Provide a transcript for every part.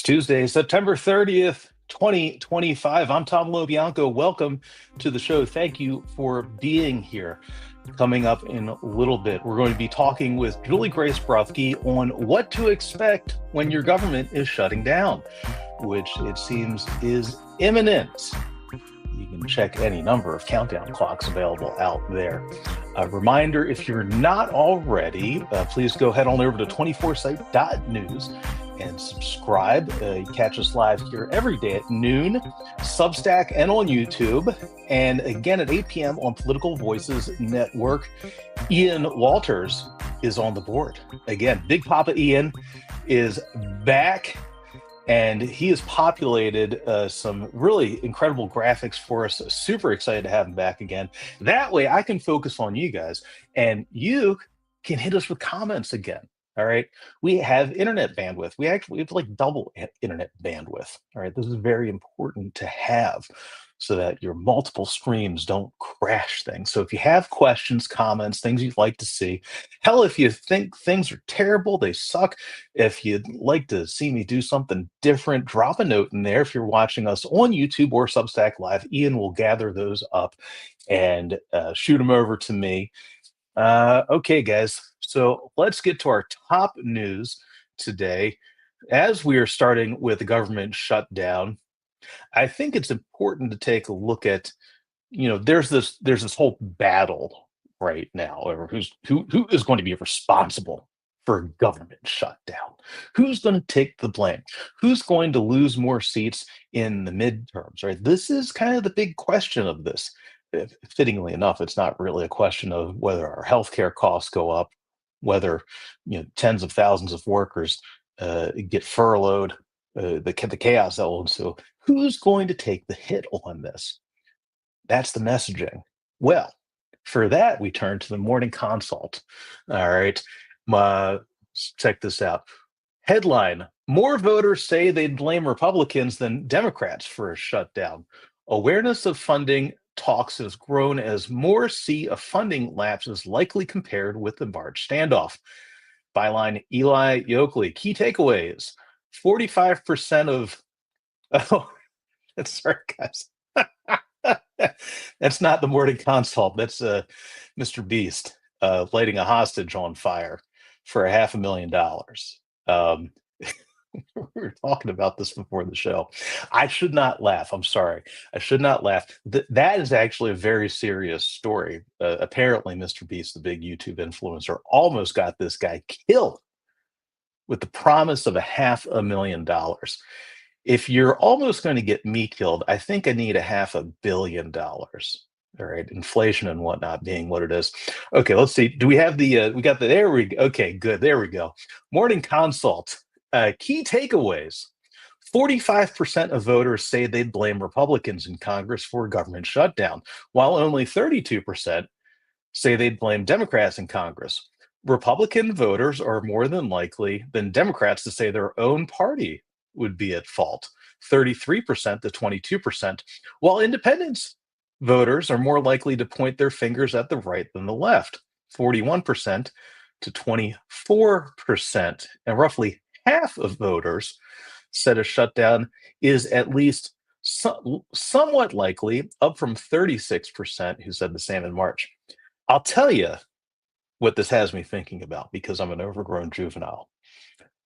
It's Tuesday, September 30th, 2025. I'm Tom Lobianco. Welcome to the show. Thank you for being here. Coming up in a little bit, we're going to be talking with Juliegrace Brufke on what to expect when your government is shutting down, which it seems is imminent. You can check any number of countdown clocks available out there. A reminder, if you're not already, please go head on over to 24site.news and subscribe. You catch us live here every day at noon, Substack, and on YouTube. And again at 8 p.m. on Political Voices Network. Ian Walters is on the board. Again, Big Papa Ian is back. And he has populated some really incredible graphics for us. Super excited to have him back again. That way I can focus on you guys and you can hit us with comments again. All right. We have internet bandwidth. We have like double internet bandwidth. All right. This is very important to have so that your multiple streams don't crash things. So if you have questions, comments, things you'd like to see, hell, if you think things are terrible, they suck, if you'd like to see me do something different, drop a note in there. If you're watching us on YouTube or Substack Live, Ian will gather those up and shoot them over to me. Okay, guys, so let's get to our top news today. As we are starting with the government shutdown, I think it's important to take a look at, there's this whole battle right now over who is going to be responsible for a government shutdown. Who's going to take the blame? Who's going to lose more seats in the midterms, right? This is kind of the big question of this. Fittingly enough, it's not really a question of whether our healthcare costs go up, whether tens of thousands of workers get furloughed, the chaos that will ensue. Who's going to take the hit on this? That's the messaging. Well, for that, we turn to the morning consult. All right. Check this out. Headline: more voters say they'd blame Republicans than Democrats for a shutdown. Awareness of funding talks has grown as more see a funding lapse is likely compared with the March standoff. Byline: Eli Yoakley. Key takeaways: 45% of oh, sorry, guys. That's not the morning consult. That's Mr. Beast lighting a hostage on fire for $500,000. We were talking about this before the show. I should not laugh. I'm sorry. I should not laugh. That is actually a very serious story. Apparently, Mr. Beast, the big YouTube influencer, almost got this guy killed with the promise of $500,000. If you're almost going to get me killed, I think I need $500 million. All right, inflation and whatnot being what it is. Okay, let's see. Do we have we got the, there we go. Okay, good. There we go. Morning consult. Key takeaways. 45% of voters say they'd blame Republicans in Congress for a government shutdown, while only 32% say they'd blame Democrats in Congress. Republican voters are more than likely than Democrats to say their own party would be at fault, 33% to 22%, while independents voters are more likely to point their fingers at the right than the left, 41% to 24%. And roughly half of voters said a shutdown is at least somewhat likely, up from 36% who said the same in March. I'll tell you what this has me thinking about, because I'm an overgrown juvenile.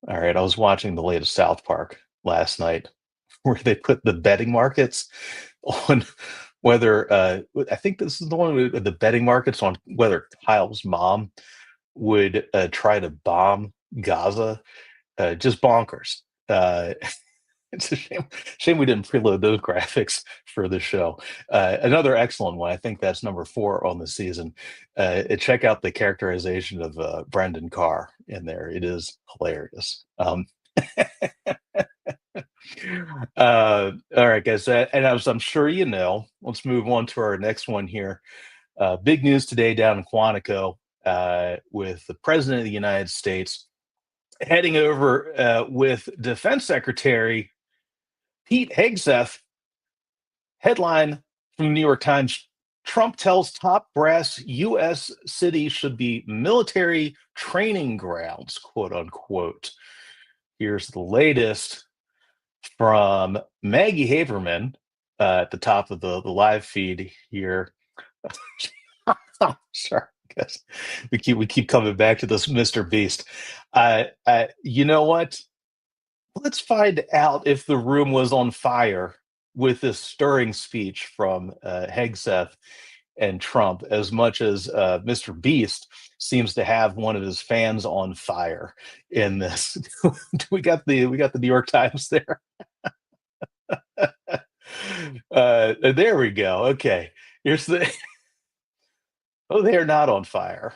All right, I was watching the latest South Park last night where they put the betting markets on whether, I think this is the one with the betting markets on whether Kyle's mom would try to bomb Gaza. Just bonkers. It's a shame we didn't preload those graphics for the show. Another excellent one. I think that's number 4 on the season. Check out the characterization of Brendan Carr in there. It is hilarious. All right, guys. And as I'm sure you know, let's move on to our next one here. Big news today down in Quantico with the President of the United States heading over with Defense Secretary Pete Hegseth. Headline from the New York Times: Trump tells top brass U.S. cities should be military training grounds, quote unquote. Here's the latest. from Maggie Haberman at the top of the live feed here. Sure. Guess we keep coming back to this Mr. Beast. You know what? Let's find out if the room was on fire with this stirring speech from Hegseth and Trump, as much as Mr. Beast seems to have one of his fans on fire in this. we got the New York Times there. There we go. Okay, here's the. Oh, they are not on fire.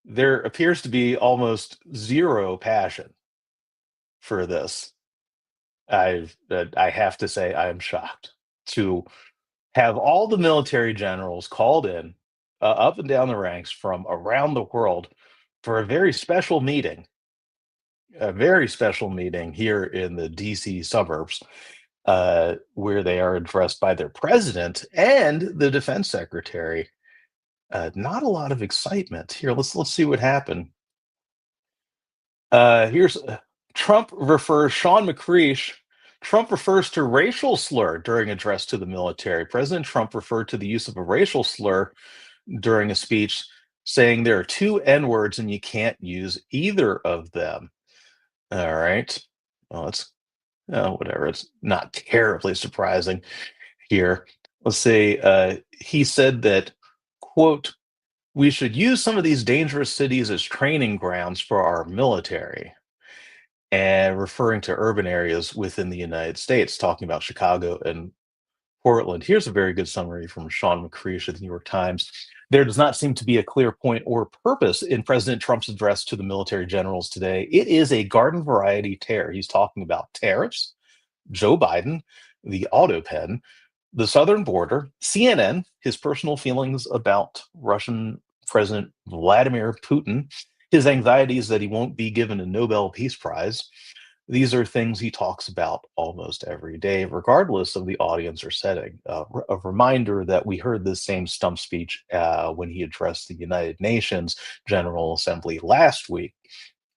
There appears to be almost zero passion for this. I have to say I am shocked to have all the military generals called in up and down the ranks from around the world for a very special meeting here in the DC suburbs, where they are addressed by their president and the defense secretary. Not a lot of excitement here. Let's see what happened. Here's Trump refers Sean McCreesh. Trump refers to racial slur during address to the military. President Trump referred to the use of a racial slur during a speech, saying there are two N words and you can't use either of them. All right. Well, it's whatever. It's not terribly surprising here. Let's say he said that, quote, we should use some of these dangerous cities as training grounds for our military, and referring to urban areas within the United States, talking about Chicago and Portland. Here's a very good summary from Sean McCreesh at the New York Times. There does not seem to be a clear point or purpose in President Trump's address to the military generals today. It is a garden variety tear. He's talking about tariffs, Joe Biden, the auto pen, the southern border, CNN, his personal feelings about Russian President Vladimir Putin, his anxieties that he won't be given a Nobel Peace Prize. These are things he talks about almost every day, regardless of the audience or setting. A reminder that we heard this same stump speech when he addressed the United Nations General Assembly last week,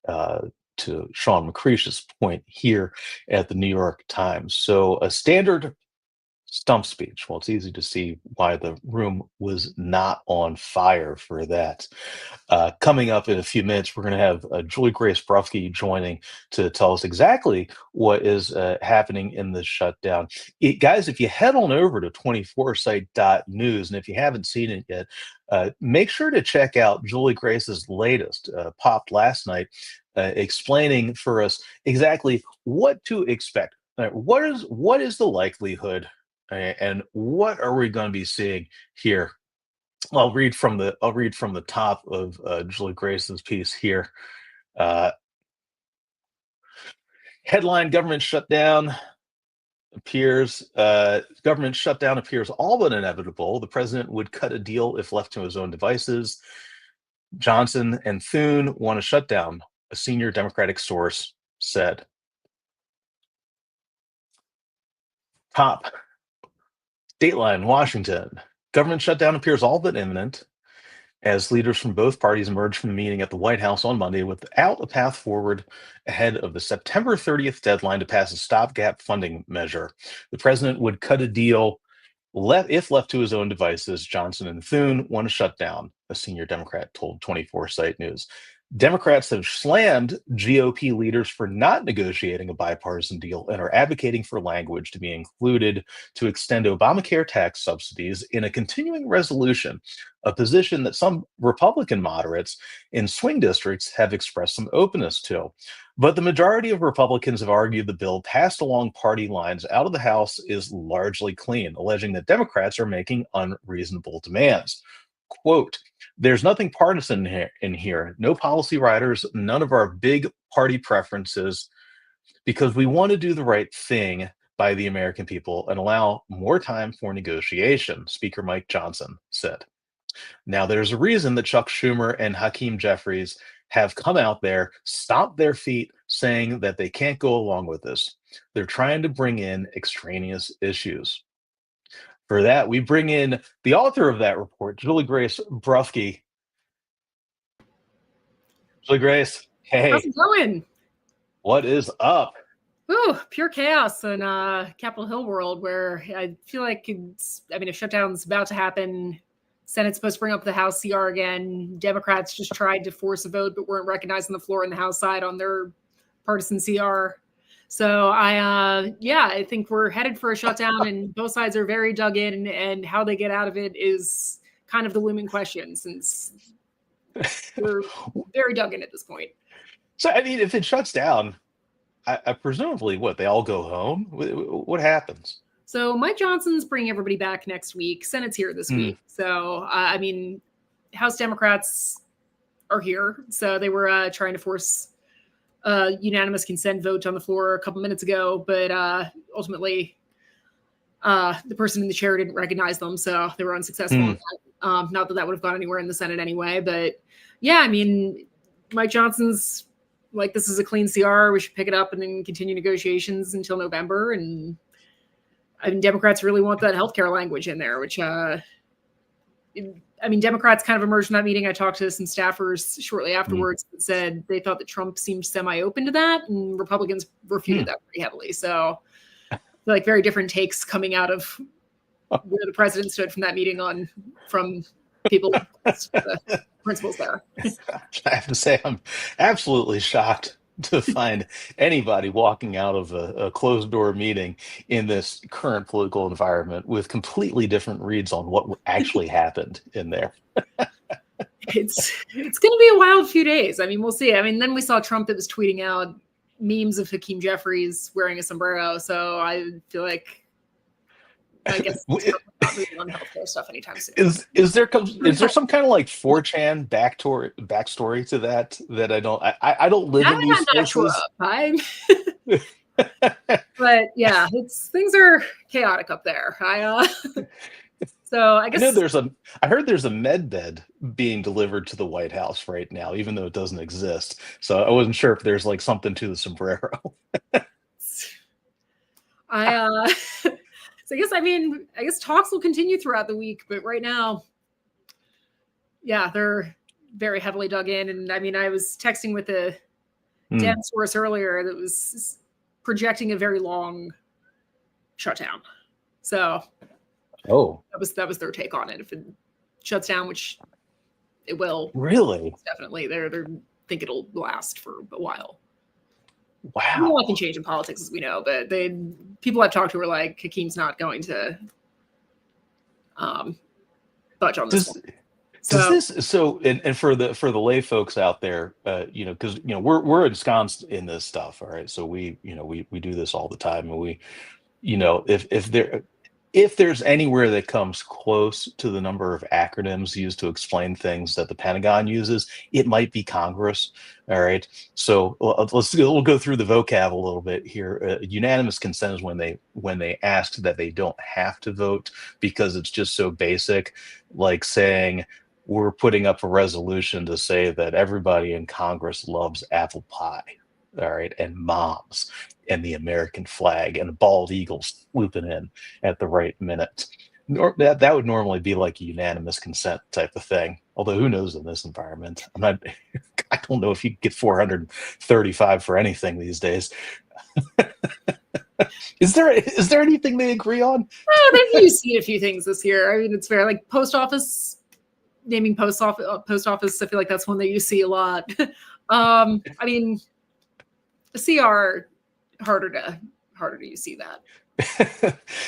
to Sean McCreesh's point here at the New York Times. So a standard stump speech. Well, it's easy to see why the room was not on fire for that. Coming up in a few minutes, we're going to have Juliegrace Brufke joining to tell us exactly what is happening in the shutdown. Guys, if you head on over to 24site.news, and if you haven't seen it yet, make sure to check out Julie Grace's latest, popped last night, explaining for us exactly what to expect. What is the likelihood, and what are we going to be seeing here? I'll read from the top of Julie Grace's piece here. Headline: Government shutdown appears all but inevitable. The president would cut a deal if left to his own devices. Johnson and Thune want a shutdown, a senior Democratic source said. Top: Dateline, Washington. Government shutdown appears all but imminent as leaders from both parties emerge from the meeting at the White House on Monday without a path forward ahead of the September 30th deadline to pass a stopgap funding measure. The president would cut a deal if left to his own devices. Johnson and Thune want to shut down, a senior Democrat told 24 Site News. Democrats have slammed GOP leaders for not negotiating a bipartisan deal and are advocating for language to be included to extend Obamacare tax subsidies in a continuing resolution, a position that some Republican moderates in swing districts have expressed some openness to. But the majority of Republicans have argued the bill passed along party lines out of the House is largely clean, alleging that Democrats are making unreasonable demands. Quote, there's nothing partisan in here, no policy riders, none of our big party preferences, because we want to do the right thing by the American people and allow more time for negotiation, Speaker Mike Johnson said. Now, there's a reason that Chuck Schumer and Hakeem Jeffries have come out there, stomped their feet, saying that they can't go along with this. They're trying to bring in extraneous issues. For that, we bring in the author of that report, Juliegrace Brufke. Juliegrace, How's hey, it going? what is up? Oh, pure chaos in Capitol Hill world, where I feel like if shutdown's about to happen, Senate's supposed to bring up the House CR again. Democrats just tried to force a vote, but weren't recognized on the floor in the House side on their partisan CR. So I think we're headed for a shutdown, and both sides are very dug in, and how they get out of it is kind of the looming question, since we're very dug in at this point. So, I mean, if it shuts down, I presumably, they all go home? What happens? So Mike Johnson's bringing everybody back next week. Senate's here this week. So, House Democrats are here. So they were trying to force a unanimous consent vote on the floor a couple minutes ago, but ultimately the person in the chair didn't recognize them, so they were unsuccessful. Not that would have gone anywhere in the Senate anyway, but yeah, Mike Johnson's like, this is a clean CR. We should pick it up and then continue negotiations until November. And Democrats really want that healthcare language in there, which, Democrats kind of emerged from that meeting. I talked to some staffers shortly afterwards that said they thought that Trump seemed semi-open to that, and Republicans refuted that pretty heavily. So, like, very different takes coming out of where the president stood from that meeting from people, the principals there. I have to say, I'm absolutely shocked to find anybody walking out of a closed door meeting in this current political environment with completely different reads on what actually happened in there. It's going to be a wild few days. We'll see. Then we saw Trump that was tweeting out memes of Hakeem Jeffries wearing a sombrero. So I feel like, I guess not moving on healthcare stuff anytime soon. Is there some kind of like 4chan backstory to that I don't live in these places? But yeah, things are chaotic up there. So I guess I heard there's a med bed being delivered to the White House right now, even though it doesn't exist. So I wasn't sure if there's like something to the sombrero. So I guess talks will continue throughout the week, but right now, yeah, they're very heavily dug in. And I was texting with a Dem source earlier that was projecting a very long shutdown. So that was their take on it. If it shuts down, which it will, really, definitely, they think it'll last for a while. Wow. A lot can change in politics, as we know, but people I've talked to are like, Hakeem's not going to budge on this one. And for the lay folks out there, because we're ensconced in this stuff, all right. So we do this all the time, and we, if there's anywhere that comes close to the number of acronyms used to explain things that the Pentagon uses, it might be Congress. All right. So we'll go through the vocab a little bit here. Unanimous consent is when they ask that they don't have to vote, because it's just so basic, like saying we're putting up a resolution to say that everybody in Congress loves apple pie. All right, and moms, and the American flag, and a bald eagle swooping in at the right minute. That would normally be like a unanimous consent type of thing. Although who knows in this environment? I don't know if you get 435 for anything these days. Is there anything they agree on? They've seen a few things this year. it's fair. Like post office, naming post office. I feel like that's one that you see a lot. The CR, harder to see that.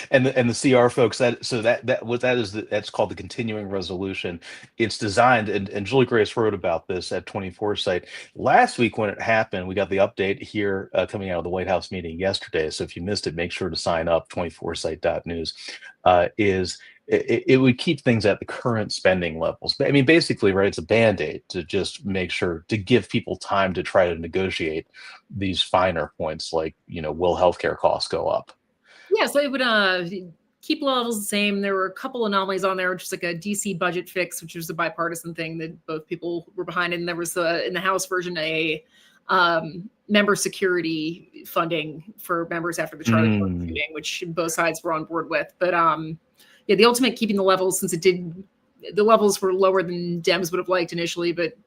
and the CR folks, that's called the continuing resolution. It's designed, and Juliegrace wrote about this at 24 Site last week when it happened. We got the update here coming out of the White House meeting yesterday. So if you missed it, make sure to sign up. 24site.news it would keep things at the current spending levels. Basically, right, it's a Band-Aid to just make sure to give people time to try to negotiate these finer points, like, will healthcare costs go up? Yeah, so it would keep levels the same. There were a couple anomalies on there, just like a DC budget fix, which was a bipartisan thing that both people were behind. And there was in the House version a member security funding for members after the Charlie Kirk shooting, which both sides were on board with. But the ultimate keeping the levels, since the levels were lower than Dems would have liked initially, but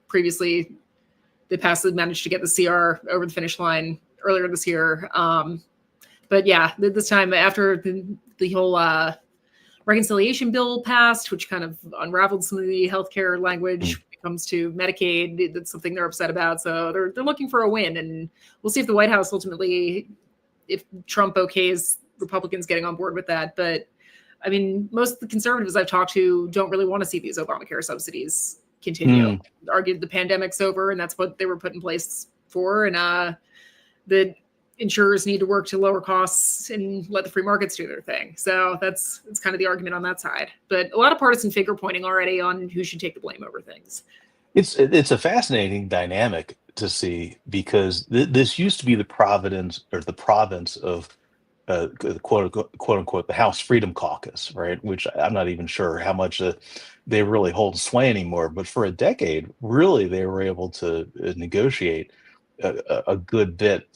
previously they managed to get the CR over the finish line. earlier this year. But yeah, this time after the whole reconciliation bill passed, which kind of unraveled some of the healthcare language when it comes to Medicaid. That's something they're upset about. So they're looking for a win, and we'll see if the White House ultimately, if Trump okays Republicans getting on board with that. But I mean, most of the conservatives I've talked to don't really want to see these Obamacare subsidies continue. Argued the pandemic's over, and that's what they were put in place for. And the insurers need to work to lower costs and let the free markets do their thing. So that's kind of the argument on that side. But a lot of partisan finger pointing already on who should take the blame over things. It's a fascinating dynamic to see, because this used to be the province of quote unquote the House Freedom Caucus, right? Which I'm not even sure how much they really hold sway anymore. But for a decade, really, they were able to negotiate a good bit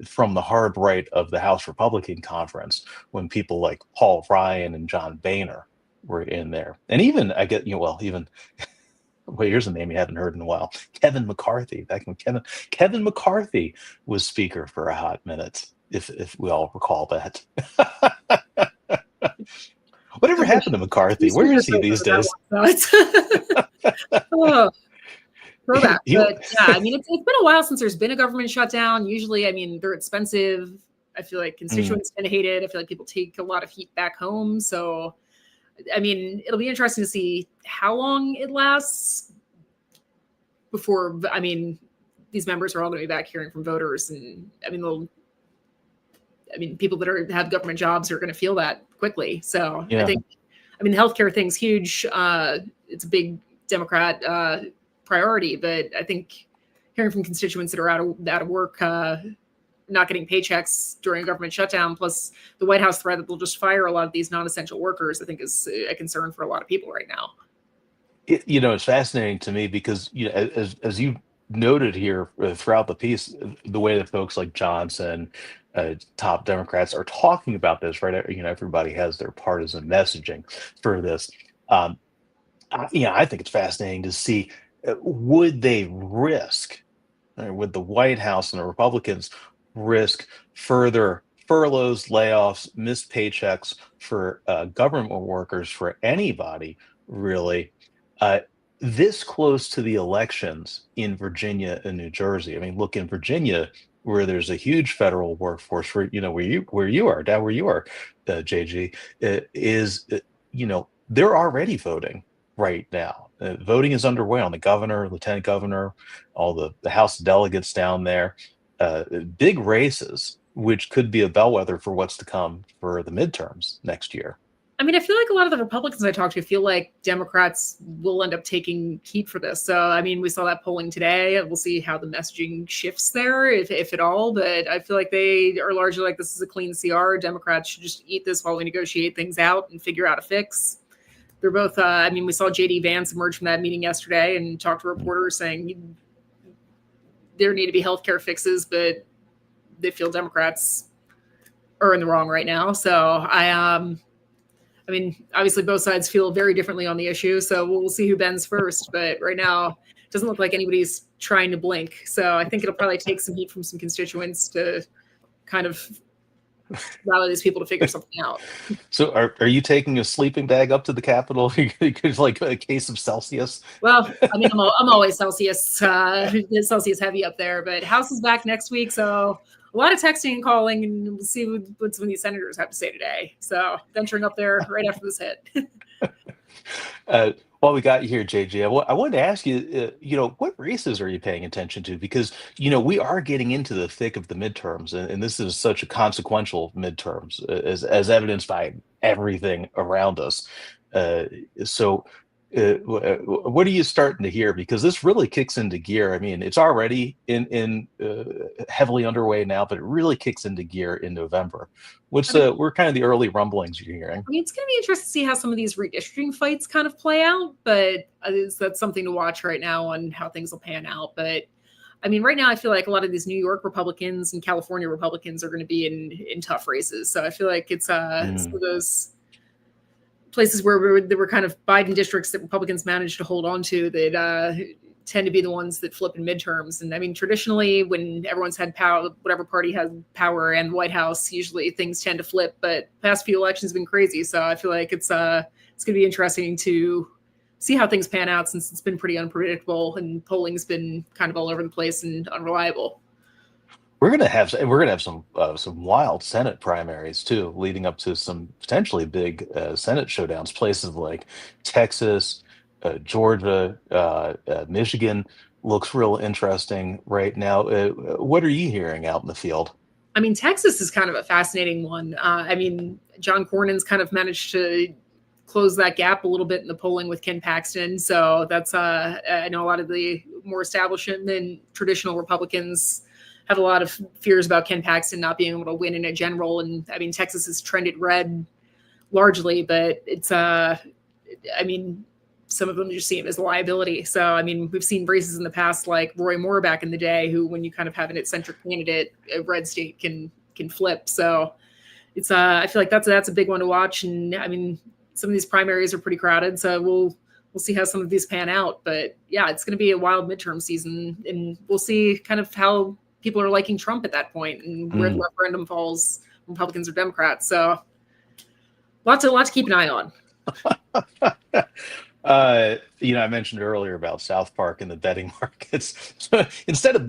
from the hard right of the House Republican Conference, when people like Paul Ryan and John Boehner were in there. And even, I get, well, here's a name you haven't heard in a while, Kevin McCarthy. Back when Kevin McCarthy was Speaker for a hot minute, if we all recall that. Whatever happened to McCarthy? Where is he these days? Oh. Throwback. But yeah, I mean, it's been a while since there's been a government shutdown. Usually, I mean, they're expensive. I feel like constituents tend to hate it. I feel like people take a lot of heat back home. So, I mean, it'll be interesting to see how long it lasts before, I mean, these members are all going to be back hearing from voters. And I mean, people that have government jobs are going to feel that quickly. So I think, I mean, the healthcare thing's huge. It's a big Democrat priority, but I think hearing from constituents that are out of work, not getting paychecks during a government shutdown, plus the White House threat that they'll just fire a lot of these non-essential workers, I think is a concern for a lot of people right now. It's fascinating to me because, as you noted here throughout the piece, the way that folks like Johnson, top Democrats are talking about this, right? Everybody has their partisan messaging for this. I think it's fascinating to see, would they risk, would the White House and the Republicans risk further furloughs, layoffs, missed paychecks for government workers, for anybody really, this close to the elections in Virginia and New Jersey? I mean, look, in Virginia, where there's a huge federal workforce, where you are, JG, they're already voting right now. Voting is underway on the governor, lieutenant governor, all the House delegates down there. Big races, which could be a bellwether for what's to come for the midterms next year. I mean, I feel like a lot of the Republicans I talk to feel like Democrats will end up taking heat for this. So, I mean, we saw that polling today. We'll see how the messaging shifts there, if at all. But I feel like they are largely like, this is a clean CR. Democrats should just eat this while we negotiate things out and figure out a fix. They're both, I mean, we saw J.D. Vance emerge from that meeting yesterday and talk to reporters saying there need to be healthcare fixes, but they feel Democrats are in the wrong right now. So I mean, obviously both sides feel very differently on the issue. So we'll see who bends first. But right now, it doesn't look like anybody's trying to blink. So I think it'll probably take some heat from some constituents to kind of rally these people to figure something out. So are you taking a sleeping bag up to the Capitol? Like a case of Celsius? Well, I mean, I'm always Celsius heavy up there, but House is back next week. So a lot of texting and calling, and we'll see what some of these senators have to say today. So venturing up there right after this hit. While we got you here, JJ, I wanted to ask you, what races are you paying attention to? Because, we are getting into the thick of the midterms, and this is such a consequential midterms, as evidenced by everything around us. So what are you starting to hear? Because this really kicks into gear. I mean, it's already in heavily underway now, but it really kicks into gear in November. We're kind of the early rumblings you're hearing. I mean, it's going to be interesting to see how some of these redistricting fights kind of play out, but that's something to watch right now on how things will pan out. But I mean, right now, I feel like a lot of these New York Republicans and California Republicans are going to be in tough races. So I feel like it's some of those places where there were kind of Biden districts that Republicans managed to hold on to that tend to be the ones that flip in midterms. And I mean, traditionally, when everyone's had power, whatever party has power and the White House, usually things tend to flip. But past few elections have been crazy, so I feel like it's going to be interesting to see how things pan out, since it's been pretty unpredictable and polling's been kind of all over the place and unreliable. We're gonna have some wild Senate primaries too, leading up to some potentially big Senate showdowns. Places like Texas, Georgia, Michigan looks real interesting right now. What are you hearing out in the field? I mean, Texas is kind of a fascinating one. I mean, John Cornyn's kind of managed to close that gap a little bit in the polling with Ken Paxton. So that's I know a lot of the more establishment and traditional Republicans have a lot of fears about Ken Paxton not being able to win in a general. And I mean, Texas has trended red largely, but it's I mean, some of them just see him as a liability. So I mean, we've seen races in the past like Roy Moore back in the day, who, when you kind of have an eccentric candidate, a red state can flip. So it's I feel like that's a big one to watch. And I mean, some of these primaries are pretty crowded, so we'll see how some of these pan out. But yeah, it's going to be a wild midterm season, and we'll see kind of how people are liking Trump at that point and where the referendum falls, Republicans or Democrats. So lots to keep an eye on. I mentioned earlier about South Park and the betting markets. So instead of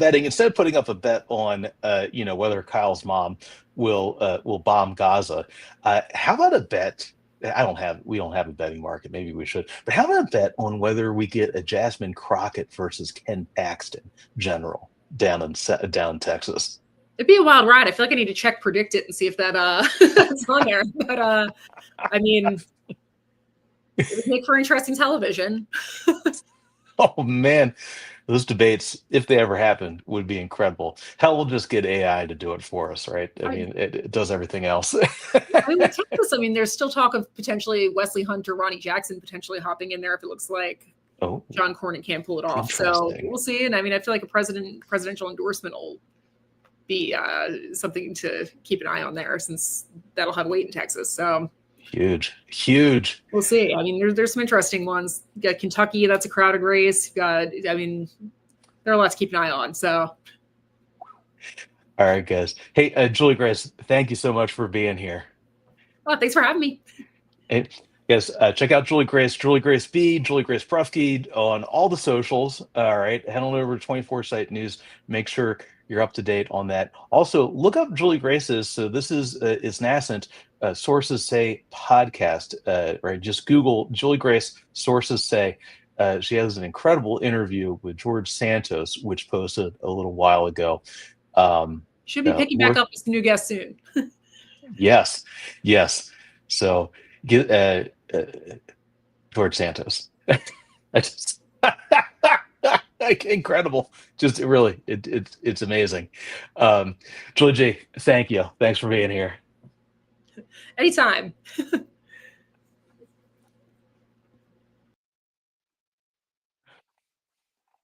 putting up a bet on, whether Kyle's mom will bomb Gaza, how about a bet? We don't have a betting market. Maybe we should. But how about a bet on whether we get a Jasmine Crockett versus Ken Paxton general down in Texas? It'd be a wild ride. I feel like I need to check Predict It and see if that that's on there. But I mean, it would make for interesting television. Oh man, those debates, if they ever happen, would be incredible. Hell, we'll just get AI to do it for us, right? I mean, it does everything else. I mean, with Texas, I mean, there's still talk of potentially Wesley Hunt or Ronnie Jackson potentially hopping in there if it looks like John Cornyn can't pull it off. So we'll see. And I mean, I feel like a presidential endorsement will be something to keep an eye on there, since that'll have weight in Texas. So huge. We'll see. I mean, there's some interesting ones. You got Kentucky, that's a crowded race. I mean, there are lots to keep an eye on. So, all right, guys. Hey, Juliegrace, thank you so much for being here. Oh, thanks for having me. And yes, check out Juliegrace B, Juliegrace Brufke on all the socials. All right, head on over to 24 Site News. Make sure you're up to date on that. Also, look up Juliegrace's. So this is it's nascent. Sources Say podcast. Right, just Google Juliegrace Sources Say. She has an incredible interview with George Santos, which posted a little while ago. Should be picking back up as the new guest soon. Yes. So get George Santos. Incredible. Just really, it's amazing. Julie G, thank you. Thanks for being here. Anytime.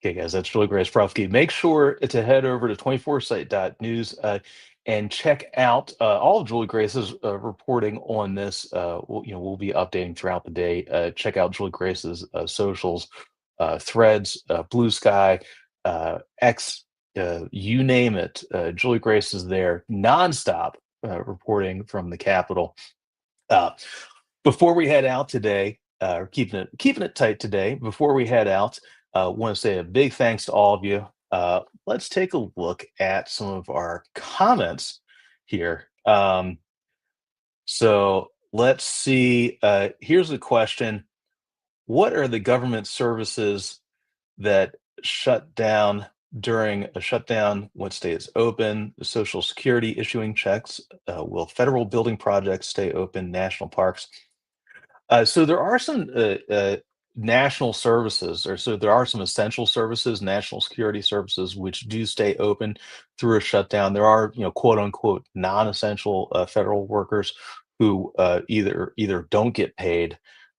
Okay, guys, that's Juliegrace Brufke. Make sure to head over to 24site.news and check out all of Juliegrace's reporting on this. We'll be updating throughout the day. Check out Juliegrace's socials, Threads, Blue Sky, X, you name it. Juliegrace is there nonstop reporting from the Capitol. Before we head out today, keeping it tight today. Before we head out, want to say a big thanks to all of you. Let's take a look at some of our comments here. So let's see. Here's the question: what are the government services that shut down during a shutdown? What stays open? The Social Security issuing checks. Will federal building projects stay open? National parks. So there are some national services, there are some essential services, national security services, which do stay open through a shutdown. There are, quote unquote, non-essential federal workers who either don't get paid,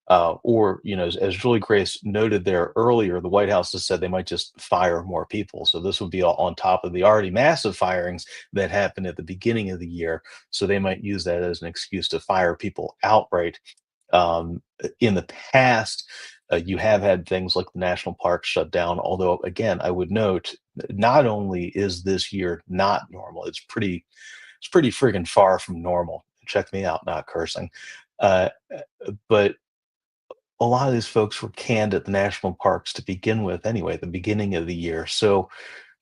or, as Juliegrace noted there earlier, the White House has said they might just fire more people. So this would be on top of the already massive firings that happened at the beginning of the year. So they might use that as an excuse to fire people outright. In the past, You have had things like the national parks shut down, although, again, I would note, not only is this year not normal, it's pretty friggin' far from normal. Check me out, not cursing. But a lot of these folks were canned at the national parks to begin with anyway, at the beginning of the year. So,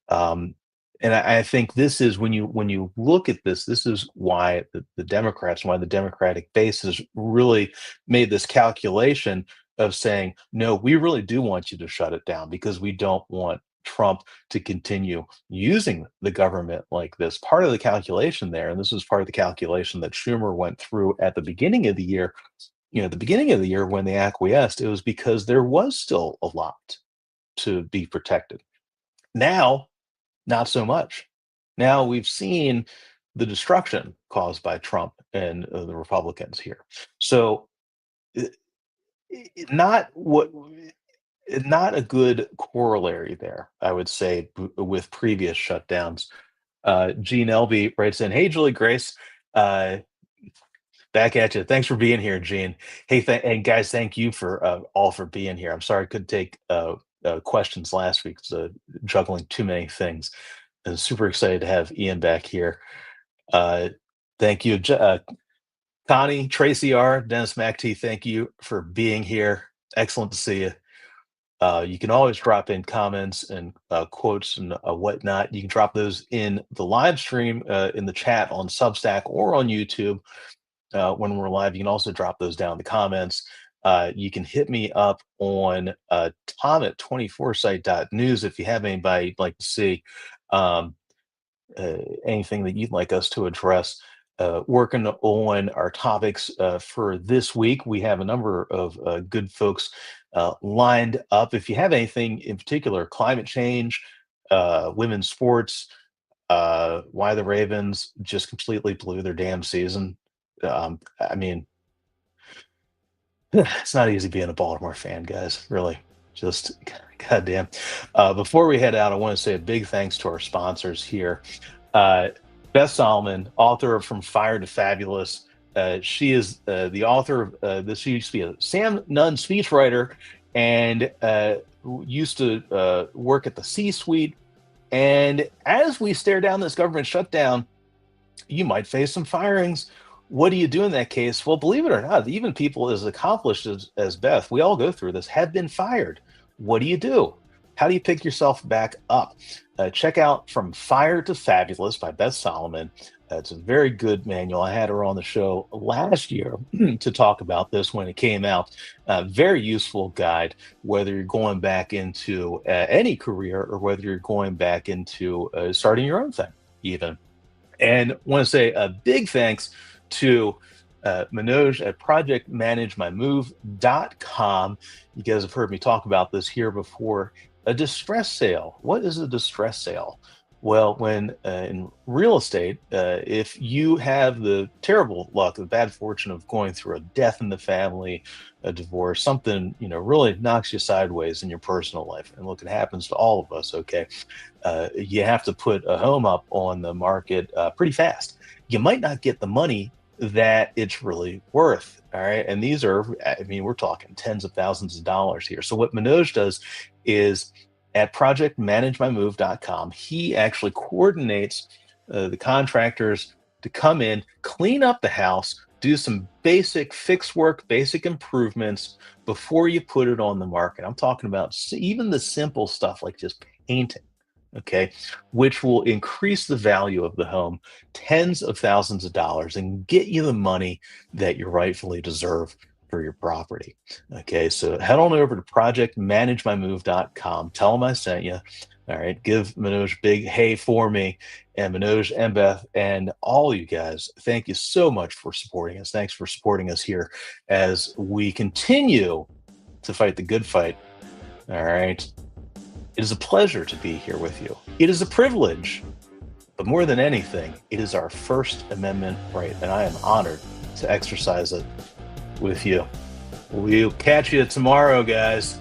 um, and I think this is when you look at this, this is why the Democrats, why the Democratic base has really made this calculation of saying, no, we really do want you to shut it down because we don't want Trump to continue using the government like this. Part of the calculation there, and this is part of the calculation that Schumer went through at the beginning of the year, at the beginning of the year when they acquiesced, it was because there was still a lot to be protected. Now, not so much. Now we've seen the destruction caused by Trump and the Republicans here. So, i- not what, not a good corollary there, I would say, with previous shutdowns. Gene Elby writes in, "Hey, Julie Grace, uh, back at you. Thanks for being here, Gene. Hey, and guys, thank you for all for being here. I'm sorry I couldn't take questions last week. Juggling too many things. I'm super excited to have Ian back here. Uh, thank you, Connie, Tracy R, Dennis McT. Thank you for being here. Excellent to see you. You can always drop in comments and quotes and whatnot. You can drop those in the live stream in the chat on Substack or on YouTube. When we're live, you can also drop those down in the comments. You can hit me up on Tom at 24site.news if you have anybody you'd like to see, um, anything that you'd like us to address. Working on our topics for this week. We have a number of good folks lined up. If you have anything in particular, climate change, women's sports, why the Ravens just completely blew their damn season. I mean, it's not easy being a Baltimore fan, guys. Really, just goddamn. Before we head out, I want to say a big thanks to our sponsors here. Beth Solomon, author of From Fire to Fabulous. She is the author of this. She used to be a Sam Nunn speechwriter and used to work at the C-suite. And as we stare down this government shutdown, you might face some firings. What do you do in that case? Well, believe it or not, even people as accomplished as Beth, we all go through this, have been fired. What do you do? How do you pick yourself back up? Check out From Fire to Fabulous by Beth Solomon. It's a very good manual. I had her on the show last year to talk about this when it came out. Very useful guide, whether you're going back into any career or whether you're going back into starting your own thing, even. And I want to say a big thanks to Manoj at projectmanagemymove.com. You guys have heard me talk about this here before. A distress sale. What is a distress sale? Well, when in real estate, if you have the terrible luck, the bad fortune of going through a death in the family, a divorce, something, really knocks you sideways in your personal life. And look, it happens to all of us, okay? You have to put a home up on the market pretty fast. You might not get the money that it's really worth. All right. And these are, we're talking tens of thousands of dollars here. So what Manoj does is at projectmanagemymove.com, he actually coordinates the contractors to come in, clean up the house, do some basic fix work, basic improvements before you put it on the market. I'm talking about even the simple stuff like just painting. Okay, which will increase the value of the home tens of thousands of dollars and get you the money that you rightfully deserve for your property. Okay, so head on over to projectmanagemymove.com. Tell them I sent you. All right, give Manoj big hey for me, and Manoj and Beth and all you guys. Thank you so much for supporting us. Thanks for supporting us here as we continue to fight the good fight. All right. It is a pleasure to be here with you. It is a privilege, but more than anything, it is our First Amendment right, and I am honored to exercise it with you. We'll catch you tomorrow, guys.